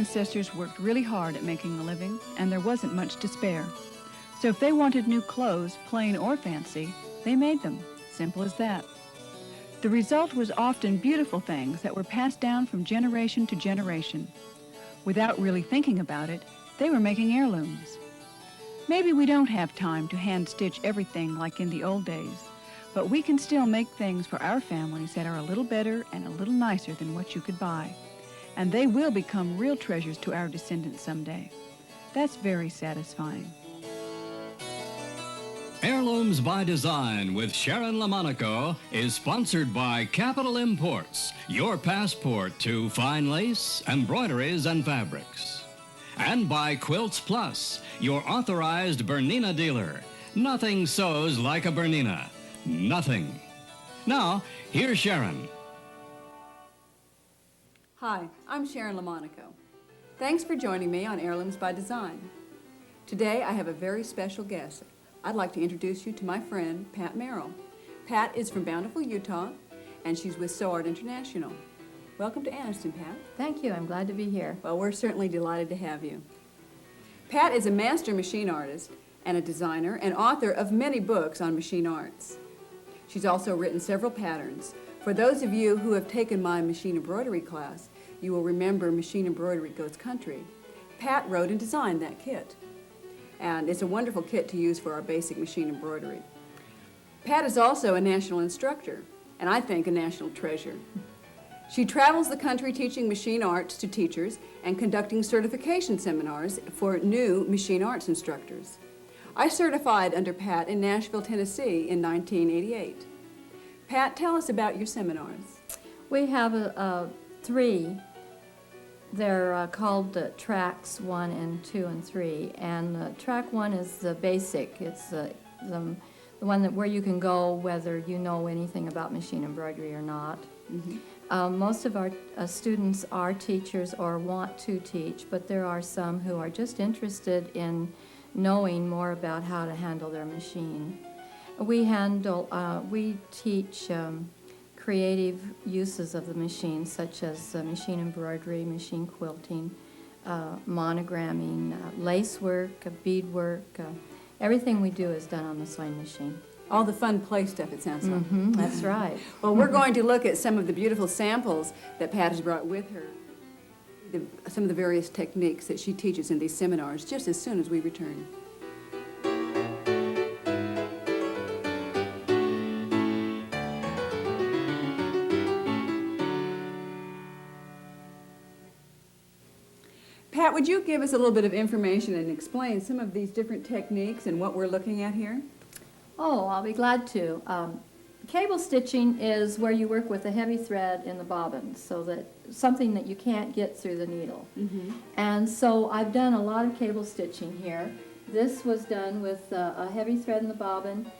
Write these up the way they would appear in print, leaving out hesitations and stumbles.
ancestors worked really hard at making a living, and there wasn't much to spare. So if they wanted new clothes, plain or fancy, they made them. Simple as that. The result was often beautiful things that were passed down from generation to generation. Without really thinking about it, they were making heirlooms. Maybe we don't have time to hand-stitch everything like in the old days, but we can still make things for our families that are a little better and a little nicer than what you could buy. And they will become real treasures to our descendants someday. That's very satisfying. Heirlooms by Design with Sharon LaMonaco is sponsored by Capital Imports, your passport to fine lace, embroideries, and fabrics. And by Quilts Plus, your authorized Bernina dealer. Nothing sews like a Bernina. Nothing. Now, here's Sharon. Hi, I'm Sharon LaMonaco. Thanks for joining me on Heirlooms by Design. Today I have a very special guest. I'd like to introduce you to my friend, Pat Merrill. Pat is from Bountiful, Utah, and she's with Sew Art International. Welcome to Anniston, Pat. Thank you. I'm glad to be here. Well, we're certainly delighted to have you. Pat is a master machine artist and a designer and author of many books on machine arts. She's also written several patterns. For those of you who have taken my machine embroidery class, you will remember Machine Embroidery Goes Country. Pat wrote and designed that kit. And it's a wonderful kit to use for our basic machine embroidery. Pat is also a national instructor, and I think a national treasure. She travels the country teaching machine arts to teachers and conducting certification seminars for new machine arts instructors. I certified under Pat in Nashville, Tennessee in 1988. Pat, tell us about your seminars. We have three. They're called tracks 1 and 2 and 3. And track 1 is the basic. It's the one where you can go whether you know anything about machine embroidery or not. Mm-hmm. Most of our students are teachers or want to teach, but there are some who are just interested in knowing more about how to handle their machine. We teach creative uses of the machine, such as machine embroidery, machine quilting, monogramming, lace work, beadwork. Everything we do is done on the sewing machine. All the fun play stuff, it sounds like. Mm-hmm, that's right. Well, we're going to look at some of the beautiful samples that Pat has brought with her, some of the various techniques that she teaches in these seminars, just as soon as we return. Pat, would you give us a little bit of information and explain some of these different techniques and what we're looking at here? Oh, I'll be glad to. Cable stitching is where you work with a heavy thread in the bobbin, so that something that you can't get through the needle. Mm-hmm. And so I've done a lot of cable stitching here. This was done with a heavy thread in the bobbin,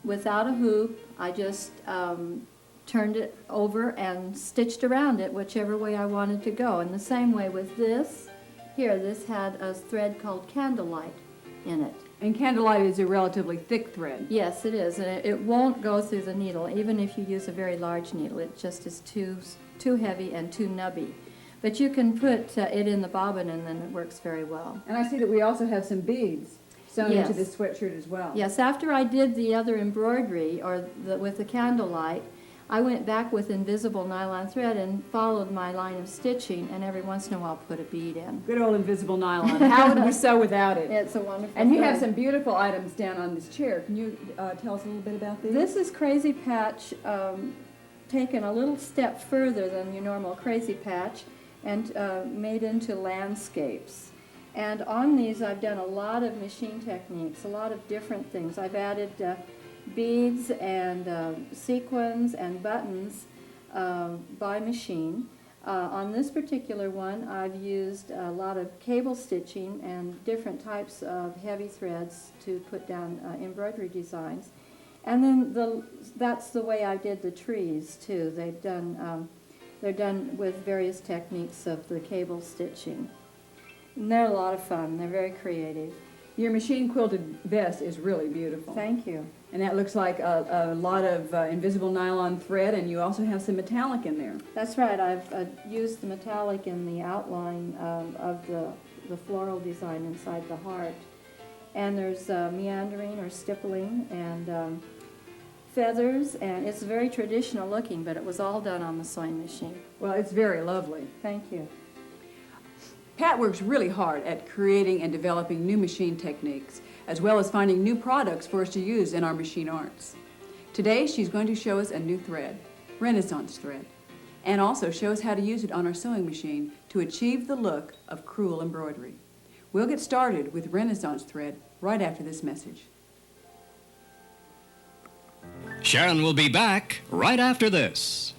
without a hoop. I just turned it over and stitched around it whichever way I wanted to go. And the same way with this. Here, this had a thread called Candlelight in it. And Candlelight is a relatively thick thread. Yes, it is. And it won't go through the needle, even if you use a very large needle. It just is too heavy and too nubby. But you can put it in the bobbin and then it works very well. And I see that we also have some beads sewn into this sweatshirt as well. Yes, after I did the other embroidery, with the Candlelight, I went back with invisible nylon thread and followed my line of stitching, and every once in a while put a bead in. Good old invisible nylon. How would we sew without it? It's a wonderful And you thread. have some beautiful items down on this chair. Can you tell us a little bit about these? This is Crazy Patch taken a little step further than your normal Crazy Patch and made into landscapes. And on these I've done a lot of machine techniques, a lot of different things. I've added beads and sequins and buttons by machine. On this particular one, I've used a lot of cable stitching and different types of heavy threads to put down embroidery designs. And then that's the way I did the trees too. They're done with various techniques of the cable stitching. And they're a lot of fun. They're very creative. Your machine quilted vest is really beautiful. Thank you. And that looks like a lot of invisible nylon thread, and you also have some metallic in there. That's right. I've used the metallic in the outline of the floral design inside the heart. And there's meandering or stippling and feathers, and it's very traditional looking, but it was all done on the sewing machine. Well, it's very lovely. Thank you. Pat works really hard at creating and developing new machine techniques, as well as finding new products for us to use in our machine arts. Today, she's going to show us a new thread, Renaissance thread, and also show us how to use it on our sewing machine to achieve the look of crewel embroidery. We'll get started with Renaissance thread right after this message. Sharon will be back right after this.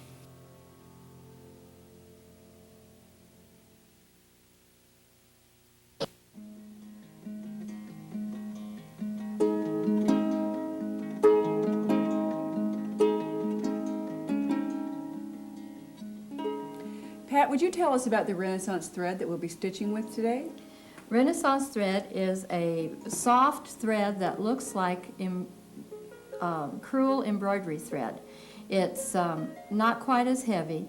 Pat, would you tell us about the Renaissance thread that we'll be stitching with today? Renaissance thread is a soft thread that looks like crewel embroidery thread. It's not quite as heavy,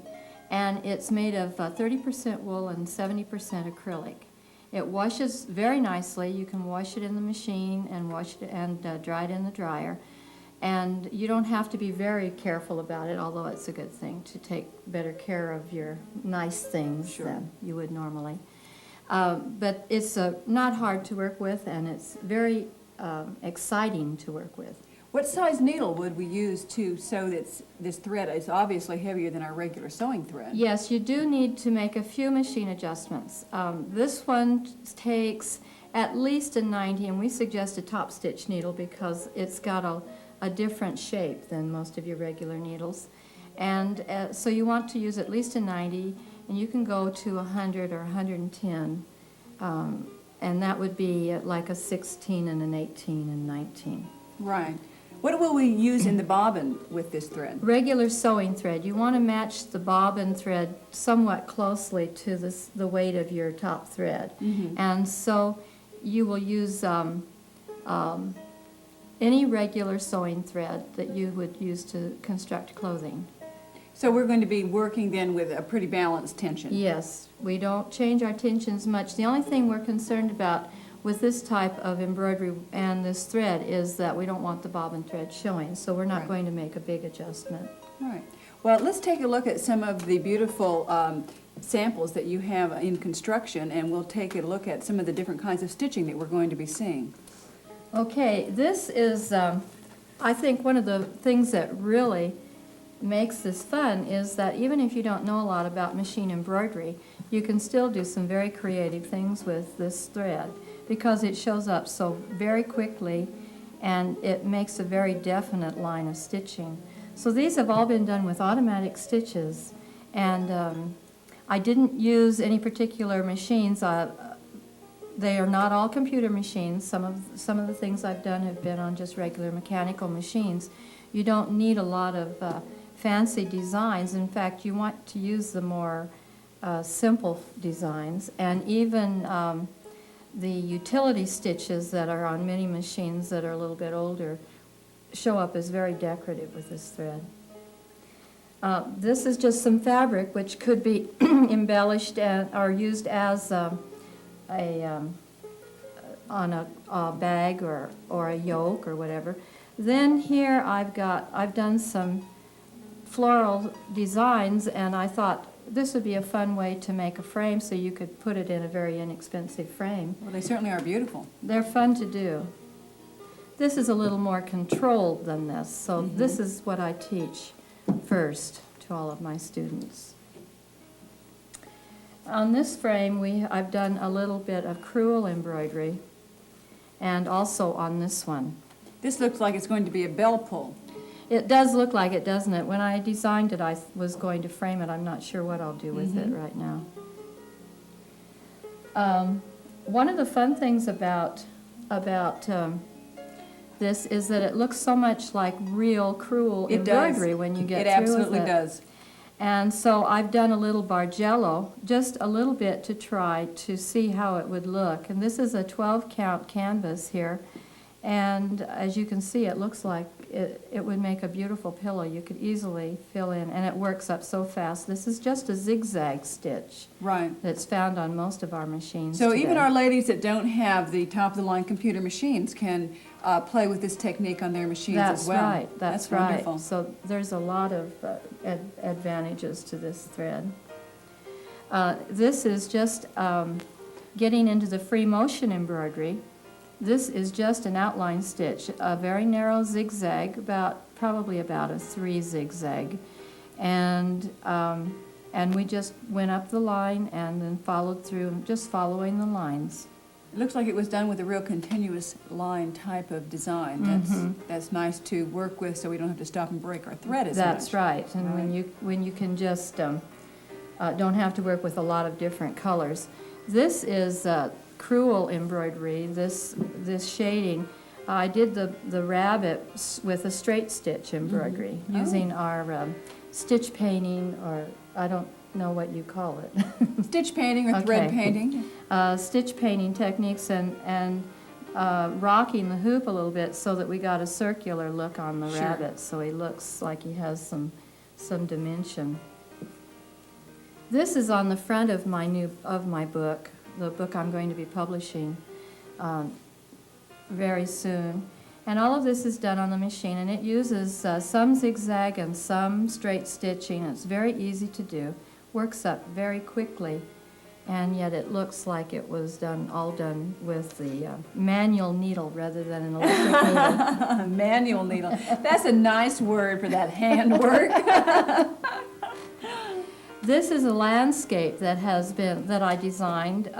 and it's made of 30% wool and 70% acrylic. It washes very nicely. You can wash it in the machine and wash it and dry it in the dryer. And you don't have to be very careful about it, although it's a good thing to take better care of your nice things than you would normally. But it's not hard to work with, and it's very exciting to work with. What size needle would we use to sew this thread? It's obviously heavier than our regular sewing thread. Yes, you do need to make a few machine adjustments. This one takes at least a 90, and we suggest a top stitch needle because it's got a different shape than most of your regular needles. And so you want to use at least a 90, and you can go to 100 or 110, and that would be like a 16 and an 18 and 19. Right. What will we use in the bobbin with this thread? Regular sewing thread. You want to match the bobbin thread somewhat closely to the weight of your top thread. And so you will use any regular sewing thread that you would use to construct clothing. So we're going to be working then with a pretty balanced tension. Yes, we don't change our tensions much. The only thing we're concerned about with this type of embroidery and this thread is that we don't want the bobbin thread showing, so we're not going to make a big adjustment. Right. Well, let's take a look at some of the beautiful samples that you have in construction, and we'll take a look at some of the different kinds of stitching that we're going to be seeing. Okay, this is, I think one of the things that really makes this fun is that even if you don't know a lot about machine embroidery, you can still do some very creative things with this thread because it shows up so very quickly and it makes a very definite line of stitching. So these have all been done with automatic stitches, and I didn't use any particular machines. They are not all computer machines. Some of the things I've done have been on just regular mechanical machines. You don't need a lot of fancy designs. In fact, you want to use the more simple designs, and even the utility stitches that are on many machines that are a little bit older show up as very decorative with this thread. This is just some fabric which could be embellished or used as on a bag or a yoke or whatever. Then here I've done some floral designs, and I thought this would be a fun way to make a frame so you could put it in a very inexpensive frame. Well, they certainly are beautiful. They're fun to do. This is a little more controlled than this, so this is what I teach first to all of my students. On this frame, I've done a little bit of crewel embroidery, and also on this one. This looks like it's going to be a bell pull. It does look like it, doesn't it? When I designed it, I was going to frame it. I'm not sure what I'll do with it right now. One of the fun things about this is that it looks so much like real crewel embroidery when you get through with it. It absolutely does. And so I've done a little Bargello, just a little bit to try to see how it would look. And this is a 12 count canvas here. And as you can see, it looks like it would make a beautiful pillow. You could easily fill in, and it works up so fast. This is just a zigzag stitch. Right. That's found on most of our machines So today. even our ladies that don't have the top-of-the-line computer machines can play with this technique on their machines That's as well. right. That's right. Wonderful. So there's a lot of advantages to this thread. This is just getting into the free motion embroidery. This is just an outline stitch, a very narrow zigzag, probably about a 3 zigzag, and we just went up the line and then followed through, just following the lines. It looks like it was done with a real continuous line type of design. That's nice to work with, so we don't have to stop and break our thread as much. That's right, and when you can just don't have to work with a lot of different colors. This is crewel embroidery, this shading. I did the rabbit with a straight stitch embroidery using our stitch painting, or I don't know what you call it. Stitch painting or thread painting. Stitch painting techniques and rocking the hoop a little bit so that we got a circular look on the rabbit, so he looks like he has some dimension. This is on the front of my book, the book I'm going to be publishing very soon. And all of this is done on the machine, and it uses some zigzag and some straight stitching. It's very easy to do, works up very quickly, and yet it looks like it was all done with the manual needle rather than an electric needle. Manual needle. That's a nice word for that handwork. This is a landscape that I designed.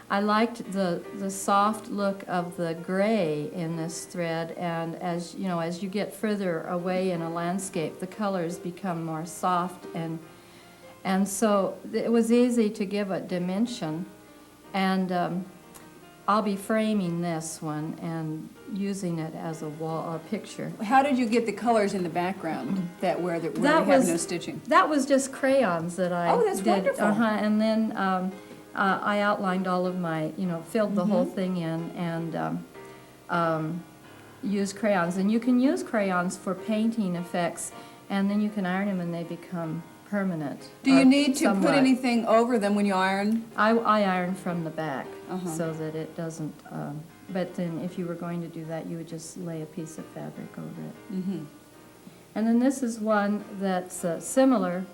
I liked the soft look of the gray in this thread, and as you get further away in a landscape, the colors become more soft, and so it was easy to give it dimension. And I'll be framing this one and using it as a picture. How did you get the colors in the background where we have no stitching? That was just crayons that I did. Oh, that's wonderful. And then I outlined all of my, filled the whole thing in and used crayons. And you can use crayons for painting effects, and then you can iron them and they become permanent. Do you need to somewhat. put anything over them when you iron? I iron from the back so that it doesn't, but then if you were going to do that, you would just lay a piece of fabric over it. And then this is one that's similar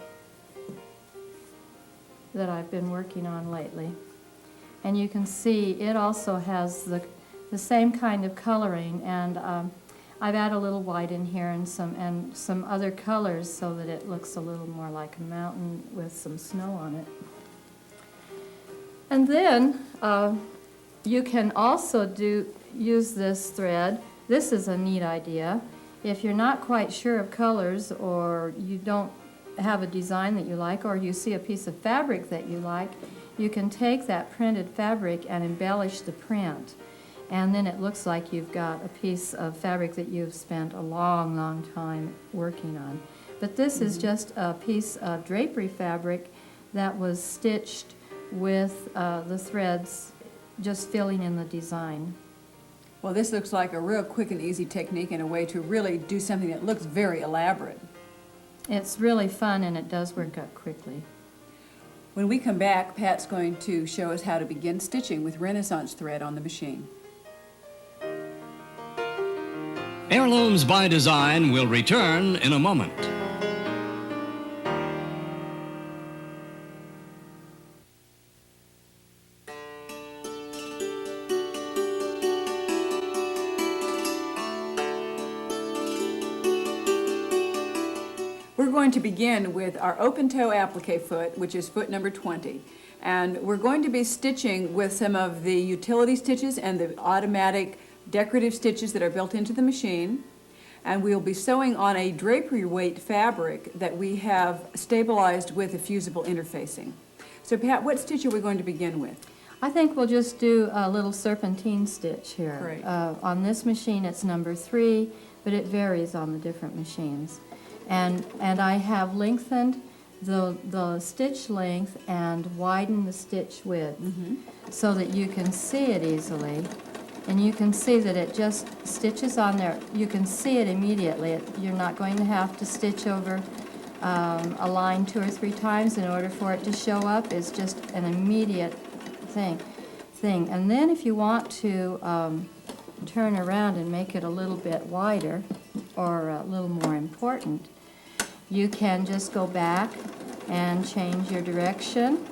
that I've been working on lately. And you can see it also has the same kind of coloring, and I've added a little white in here and some other colors so that it looks a little more like a mountain with some snow on it. And then you can also use this thread. This is a neat idea. If you're not quite sure of colors, or you don't have a design that you like, or you see a piece of fabric that you like, you can take that printed fabric and embellish the print. And then it looks like you've got a piece of fabric that you've spent a long, long time working on. But this is just a piece of drapery fabric that was stitched with the threads, just filling in the design. Well, this looks like a real quick and easy technique and a way to really do something that looks very elaborate. It's really fun, and it does work up quickly. When we come back, Pat's going to show us how to begin stitching with Renaissance thread on the machine. Heirlooms by Design will return in a moment. We're going to begin with our open toe applique foot, which is foot number 20. And we're going to be stitching with some of the utility stitches and the automatic decorative stitches that are built into the machine. And we'll be sewing on a drapery weight fabric that we have stabilized with a fusible interfacing. So Pat, what stitch are we going to begin with? I think we'll just do a little serpentine stitch here. Great. On this machine it's number 3, but it varies on the different machines. And I have lengthened the stitch length and widen the stitch width so that you can see it easily. And you can see that it just stitches on there. You can see it immediately. You're not going to have to stitch over a line 2 or 3 times in order for it to show up. It's just an immediate thing. And then if you want to turn around and make it a little bit wider or a little more important, you can just go back and change your direction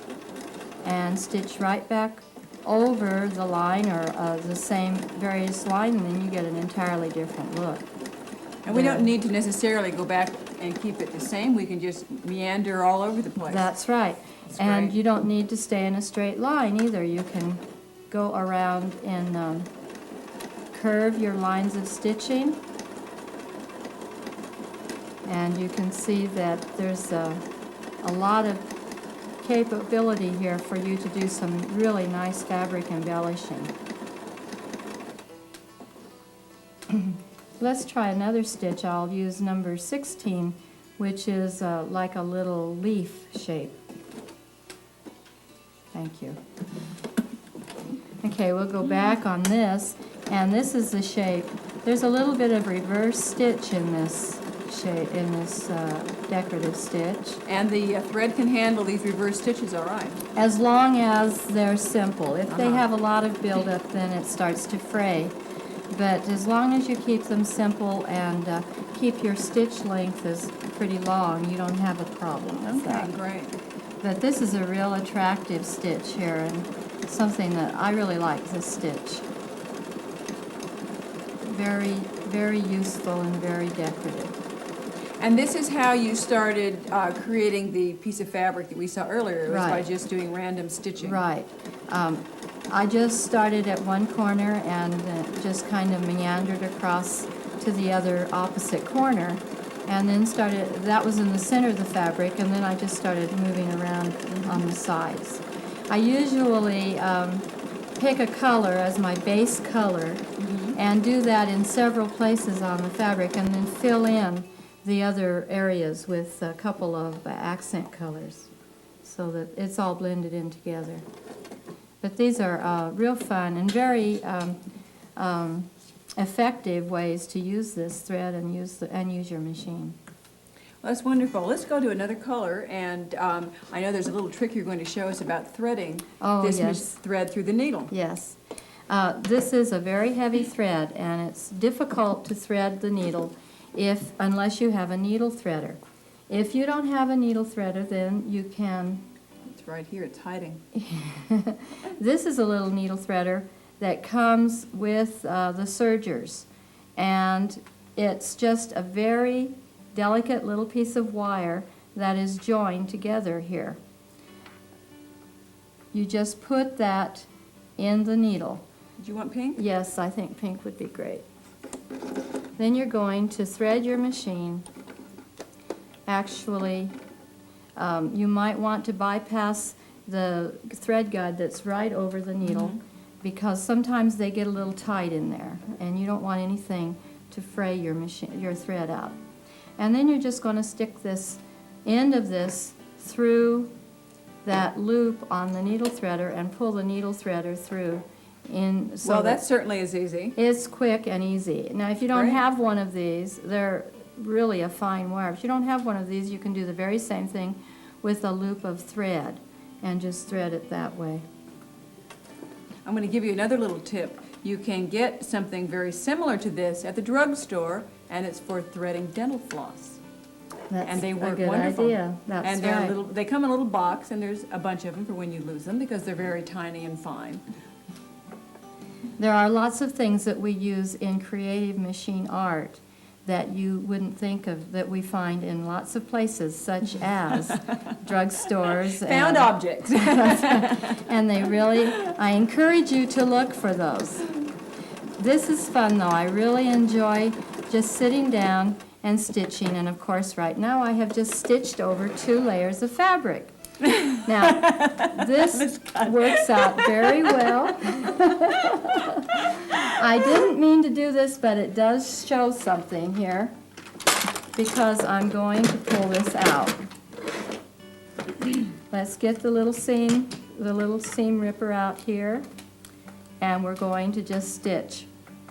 and stitch right back over the line or the same various line, and then you get an entirely different look. And we don't need to necessarily go back and keep it the same. We can just meander all over the place. That's right. That's And great. you don't need to stay in a straight line either. You can go around and curve your lines of stitching. And you can see that there's a lot of capability here for you to do some really nice fabric embellishing. Let's try another stitch. I'll use number 16, which is like a little leaf shape. Thank you. Okay, we'll go back on this, and this is the shape. There's a little bit of reverse stitch in this shape, in this decorative stitch. And the thread can handle these reverse stitches all right. As long as they're simple. If they have a lot of buildup, then it starts to fray. But as long as you keep them simple and keep your stitch length as pretty long, you don't have a problem with that. Okay, great. But this is a real attractive stitch here, and something that I really like this stitch. Very, very useful and very decorative. And this is how you started creating the piece of fabric that we saw earlier. It was by Right. just doing random stitching. Right. I just started at one corner and just kind of meandered across to the other opposite corner, and then that was in the center of the fabric, and then I just started moving around on the sides. I usually pick a color as my base color and do that in several places on the fabric, and then fill in the other areas with a couple of accent colors so that it's all blended in together. But these are real fun and very effective ways to use this thread and use your machine. Well, that's wonderful. Let's go to another color, and I know there's a little trick you're going to show us about threading this Yes. thread through the needle. Yes. This is a very heavy thread, and it's difficult to thread the needle unless you have a needle threader. If you don't have a needle threader, then you can. It's right here. It's hiding. This is a little needle threader that comes with the sergers, and it's just a very delicate little piece of wire that is joined together here. You just put that in the needle. Did you want pink? Yes, I think pink would be great. Then you're going to thread your machine. Actually, you might want to bypass the thread guide that's right over the needle because sometimes they get a little tight in there, and you don't want anything to fray your thread out. And then you're just going to stick this end of this through that loop on the needle threader and pull the needle threader through. Well, that certainly is easy. It's quick and easy. Now, if you don't Great. have one of these, they're really a fine wire. If you don't have one of these, you can do the very same thing with a loop of thread and just thread it that way. I'm going to give you another little tip. You can get something very similar to this at the drugstore, and it's for threading dental floss. That's And they work a good wonderful. idea. That's And they're right. they come in a little box, and there's a bunch of them for when you lose them because they're very tiny and fine. There are lots of things that we use in creative machine art that you wouldn't think of, that we find in lots of places, such as drugstores. Found objects. And they really, I encourage you to look for those. This is fun, though. I really enjoy just sitting down and stitching. And of course, right now I have just stitched over 2 layers of fabric. Now, this works out very well. I didn't mean to do this, but it does show something here because I'm going to pull this out. Let's get the little seam ripper out here, and we're going to just stitch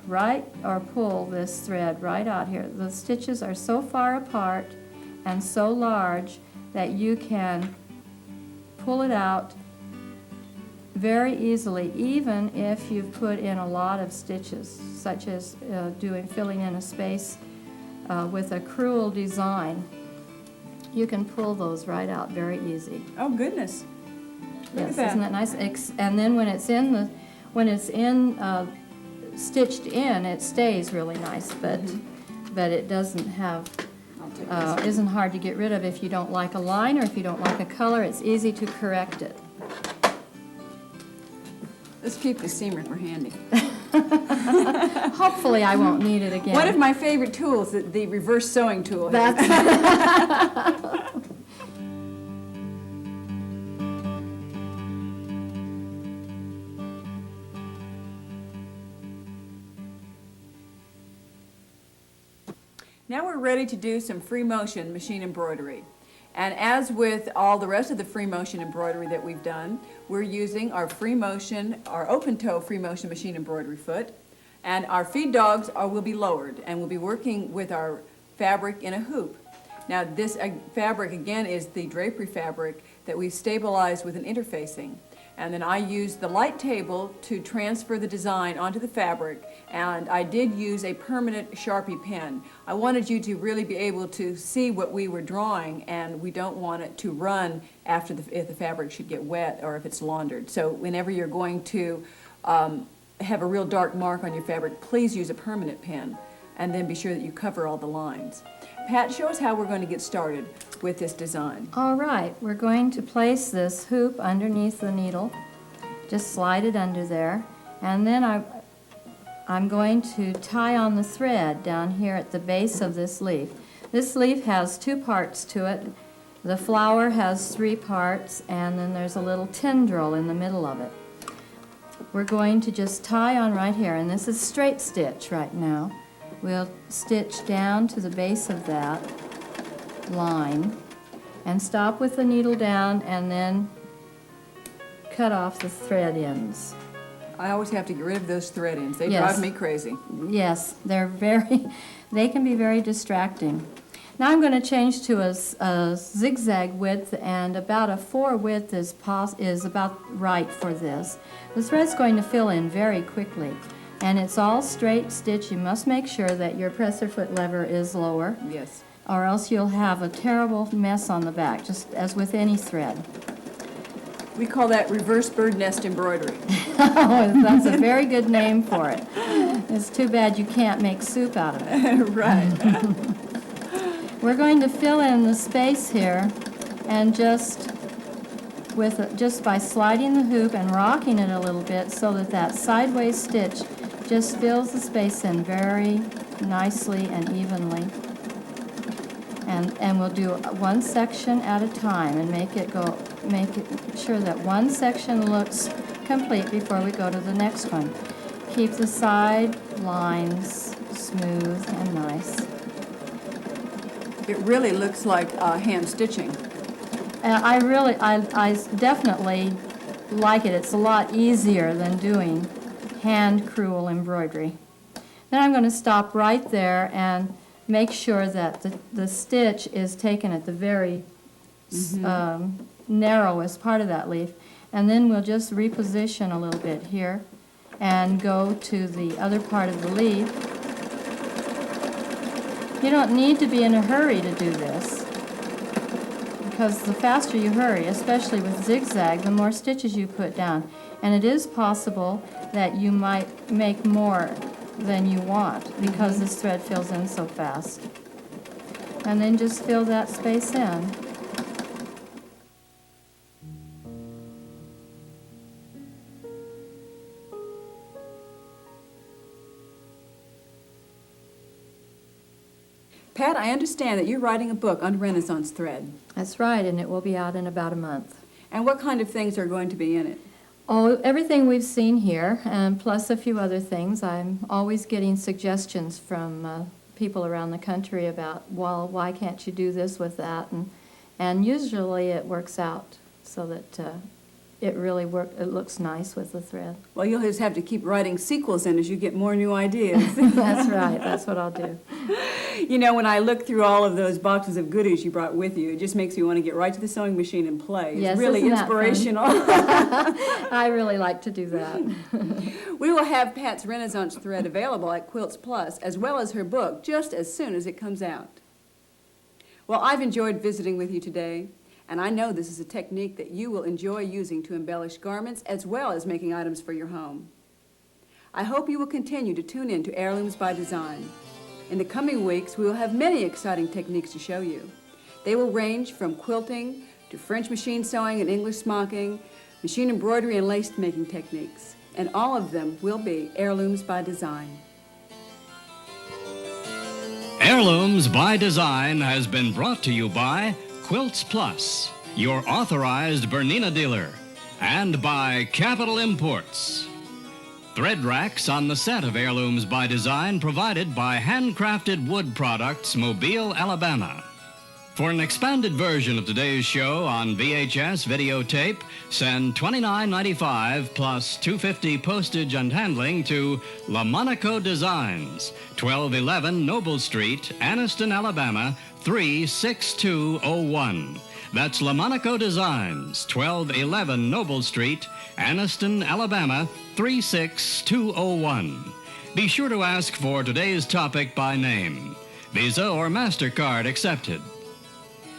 right, or pull this thread right out here. The stitches are so far apart and so large that you can pull it out very easily, even if you've put in a lot of stitches, such as filling in a space with a crewel design. You can pull those right out very easy. Oh, goodness. Look Yes, at that. isn't that nice? And then when it's stitched in, it stays really nice, but it doesn't have I'll take this. isn't hard to get rid of if you don't like a line or if you don't like a color. It's easy to correct it. Let's keep the seam ripper handy. Hopefully I won't need it again. One of my favorite tools, the reverse sewing tool. That's Now we're ready to do some free motion machine embroidery. And as with all the rest of the free motion embroidery that we've done, we're using our our open toe free motion machine embroidery foot. And our feed dogs will be lowered, and we'll be working with our fabric in a hoop. Now this fabric again is the drapery fabric that we've stabilized with an interfacing. And then I used the light table to transfer the design onto the fabric, and I did use a permanent Sharpie pen. I wanted you to really be able to see what we were drawing, and we don't want it to run after if the fabric should get wet or if it's laundered. So whenever you're going to have a real dark mark on your fabric, please use a permanent pen, and then be sure that you cover all the lines. Pat, show us how we're going to get started with this design. all right. We're going to place this hoop underneath the needle. Just slide it under there, and then I'm going to tie on the thread down here at the base of this leaf. This leaf has two parts to it. The flower has 3 parts, and then there's a little tendril in the middle of it. We're going to just tie on right here, and this is straight stitch right now. We'll stitch down to the base of that line and stop with the needle down, and then cut off the thread ends. I always have to get rid of those thread ends. They Yes. drive me crazy. Yes, they can be very distracting. Now I'm going to change to a zigzag width, and about a 4 width is about right for this. The thread's going to fill in very quickly, and it's all straight stitch. You must make sure that your presser foot lever is lower, Yes. or else you'll have a terrible mess on the back, just as with any thread. We call that reverse bird nest embroidery. Oh, that's a very good name for it. It's too bad you can't make soup out of it. Right. We're going to fill in the space here, and just by sliding the hoop and rocking it a little bit so that sideways stitch just fills the space in very nicely and evenly. And we'll do one section at a time and make it sure that one section looks complete before we go to the next one. Keep the side lines smooth and nice. It really looks like hand stitching. I definitely like it. It's a lot easier than doing hand crewel embroidery. Then I'm going to stop right there and make sure that the stitch is taken at the very narrowest part of that leaf, and then we'll just reposition a little bit here and go to the other part of the leaf. You don't need to be in a hurry to do this, because the faster you hurry, especially with zigzag, the more stitches you put down. And it is possible that you might make more than you want because this thread fills in so fast. And then just fill that space in. Pat, I understand that you're writing a book on Renaissance thread. That's right, and it will be out in about a month. And what kind of things are going to be in it? Oh, everything we've seen here, and plus a few other things. I'm always getting suggestions from people around the country about, well, why can't you do this with that? And usually it works out so that it looks nice with the thread. Well, you'll just have to keep writing sequels in as you get more new ideas. That's right. That's what I'll do. You know, when I look through all of those boxes of goodies you brought with you, it just makes me want to get right to the sewing machine and play. It's Yes, really isn't that fun? inspirational. I really like to do that. We will have Pat's Renaissance thread available at Quilts Plus, as well as her book, just as soon as it comes out. Well, I've enjoyed visiting with you today, and I know this is a technique that you will enjoy using to embellish garments as well as making items for your home. I hope you will continue to tune in to Heirlooms by Design. In the coming weeks, we will have many exciting techniques to show you. They will range from quilting to French machine sewing and English smocking, machine embroidery and lace making techniques, and all of them will be Heirlooms by Design. Heirlooms by Design has been brought to you by Quilts Plus, your authorized Bernina dealer, and by Capital Imports. Thread racks on the set of Heirlooms by Design provided by Handcrafted Wood Products, Mobile, Alabama. For an expanded version of today's show on VHS videotape, send $29.95 plus $2.50 postage and handling to LaMonaco Designs, 1211 Noble Street, Anniston, Alabama, 36201. That's LaMonaco Designs, 1211 Noble Street, Anniston, Alabama, 36201. Be sure to ask for today's topic by name. Visa or MasterCard accepted.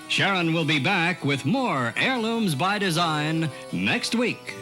Sharon will be back with more Heirlooms by Design next week.